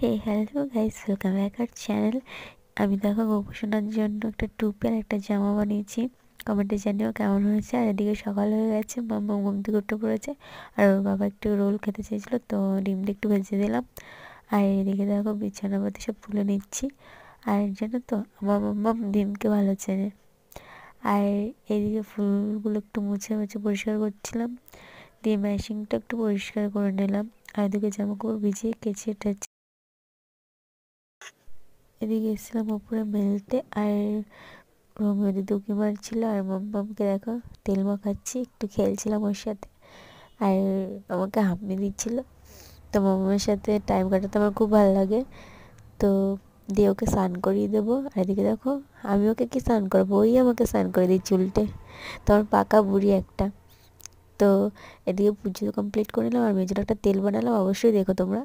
Hey hello guys, welcome back our channel. আমি দেখো গোপোষণার জন্য একটা টুপি আর একটা জামা বানিয়েছি। কমেন্টে জানিও কেমন হয়েছে। আর এদিকে সকাল হয়ে গেছে, মাম্মা ঘুম থেকে উঠে পড়েছে। আর ওর বাবা একটু রোল খেতে চেয়েছিলো, তো ডিমটা একটু ভেজে দিলাম। আর এদিকে দেখো বিছানাপাতি সব তুলে নিচ্ছি। আর জানো তো, আমার মাম্মা ডিমকে ভালো চেনে। আর এদিকে ফুলগুলো একটু মুছে মুছে পরিষ্কার করছিলাম, দিয়ে ম্যাশিংটা একটু পরিষ্কার করে নিলাম। আর এদিকে জামা কাপড় ভিজিয়ে কেচে টেচে এদিকে এসেছিলাম ওপরে মেলতে। আর রোমিও দিদি উঁকি মারছিল, আর মাম্মামকে দেখো তেল মাখাচ্ছি, একটু খেলছিলাম ওর সাথে। আর আমাকে হাঁপনি দিচ্ছিল। তো মাম্মামের সাথে টাইম কাটাতে আমার খুব ভালো লাগে। তো দিয়ে ওকে স্নান করিয়ে দেবো। আর এদিকে দেখো আমি ওকে কি স্নান করবো, ওই আমাকে স্নান করে দিচ্ছি উল্টে। তো আমার পাকা বুড়ি একটা। তো এদিকে পুজো কমপ্লিট করে নিলাম, আর মেজর একটা তেল বানালাম, অবশ্যই দেখো তোমরা।